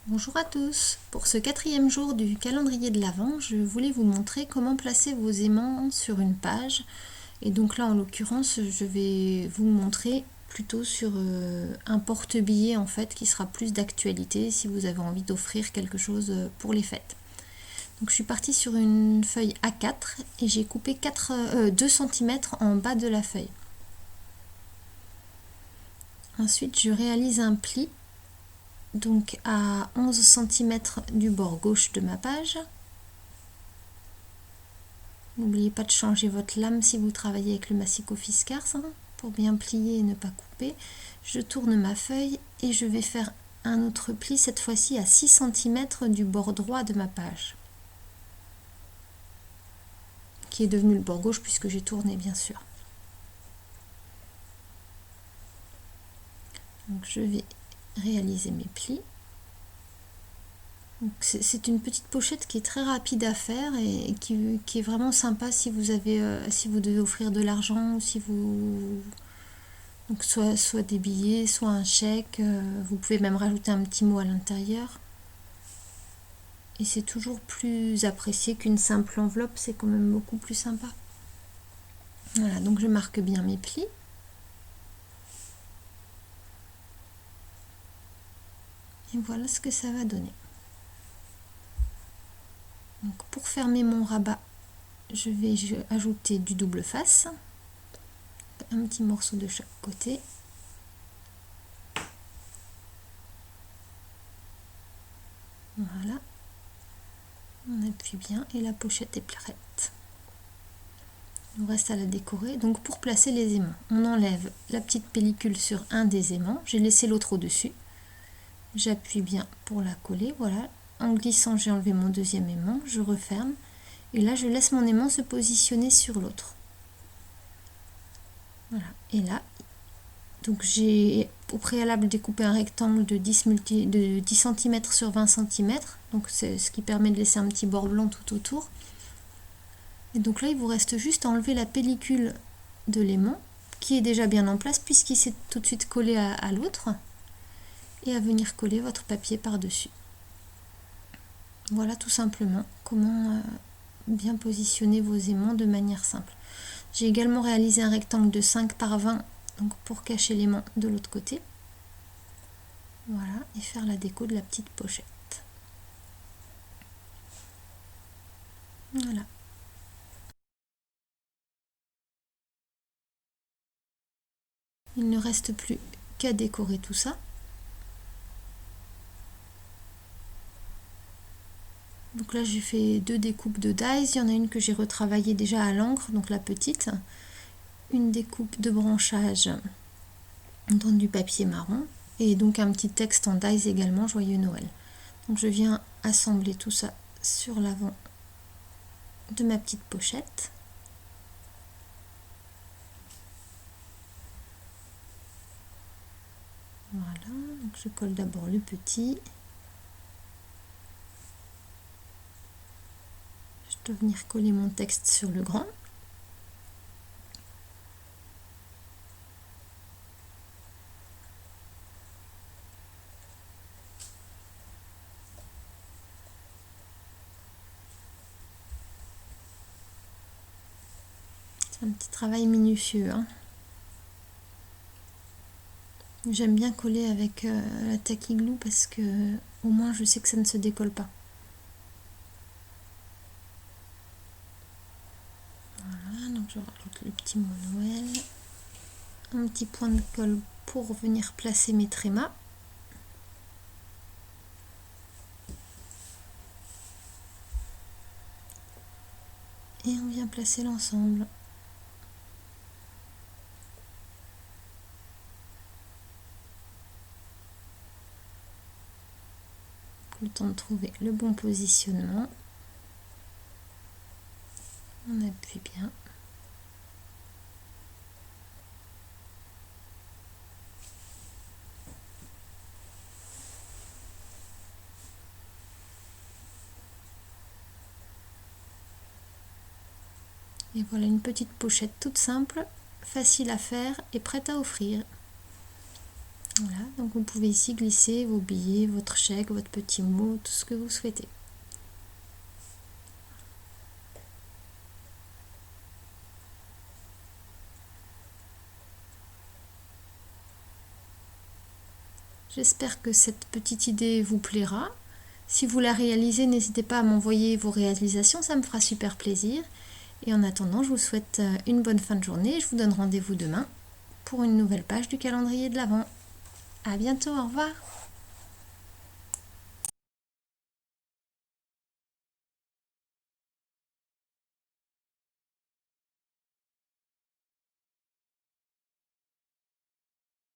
Bonjour à tous. Pour ce 4e jour du calendrier de l'Avent, je voulais vous montrer comment placer vos aimants sur une page. Et donc là, en l'occurrence, je vais vous montrer plutôt sur un porte-billets en fait qui sera plus d'actualité si vous avez envie d'offrir quelque chose pour les fêtes. Donc je suis partie sur une feuille A4 et j'ai coupé 2 cm en bas de la feuille. Ensuite, je réalise un pli donc à 11 cm du bord gauche de ma page. N'oubliez pas de changer votre lame si vous travaillez avec le massicot Fiskars pour bien plier et ne pas couper. Je tourne ma feuille et je vais faire un autre pli, cette fois-ci à 6 cm du bord droit de ma page, qui est devenu le bord gauche puisque j'ai tourné bien sûr. Donc je vais réaliser mes plis. C'est une petite pochette qui est très rapide à faire et qui est vraiment sympa si vous devez offrir de l'argent ou si vous... Donc soit des billets, soit un chèque. Vous pouvez même rajouter un petit mot à l'intérieur. Et c'est toujours plus apprécié qu'une simple enveloppe, c'est quand même beaucoup plus sympa. Voilà, donc je marque bien mes plis. Et voilà ce que ça va donner. Donc pour fermer mon rabat, je vais ajouter du double face. Un petit morceau de chaque côté. Voilà. On appuie bien et la pochette est prête. Il nous reste à la décorer. Donc pour placer les aimants, on enlève la petite pellicule sur un des aimants. J'ai laissé l'autre au-dessus. J'appuie bien pour la coller. Voilà. En glissant, j'ai enlevé mon deuxième aimant. Je referme. Et là, je laisse mon aimant se positionner sur l'autre. Voilà. Et là, donc j'ai au préalable découpé un rectangle de 10 cm sur 20 cm. Donc c'est ce qui permet de laisser un petit bord blanc tout autour. Et donc là, il vous reste juste à enlever la pellicule de l'aimant, qui est déjà bien en place puisqu'il s'est tout de suite collé à l'autre, et à venir coller votre papier par-dessus. Voilà tout simplement comment bien positionner vos aimants de manière simple. J'ai également réalisé un rectangle de 5 par 20 donc pour cacher l'aimant de l'autre côté. Voilà, et faire la déco de la petite pochette. Voilà. Il ne reste plus qu'à décorer tout ça. Donc là j'ai fait 2 découpes de dies, il y en a une que j'ai retravaillée déjà à l'encre, donc la petite, une découpe de branchage dans du papier marron, et donc un petit texte en dies également, Joyeux Noël. Donc je viens assembler tout ça sur l'avant de ma petite pochette. Voilà, donc je colle d'abord le petit. Je dois venir coller mon texte sur le grand. C'est un petit travail minutieux, hein. J'aime bien coller avec la tacky glue parce que au moins je sais que ça ne se décolle pas. Voilà, donc je rajoute le petit mot Noël. Un petit point de colle pour venir placer mes trémas. Et on vient placer l'ensemble. Le temps de trouver le bon positionnement. On appuie bien. Et voilà une petite pochette toute simple, facile à faire et prête à offrir. Voilà, donc vous pouvez ici glisser vos billets, votre chèque, votre petit mot, tout ce que vous souhaitez. J'espère que cette petite idée vous plaira. Si vous la réalisez, n'hésitez pas à m'envoyer vos réalisations, ça me fera super plaisir. Et en attendant, je vous souhaite une bonne fin de journée. Je vous donne rendez-vous demain pour une nouvelle page du calendrier de l'Avent. À bientôt, au revoir.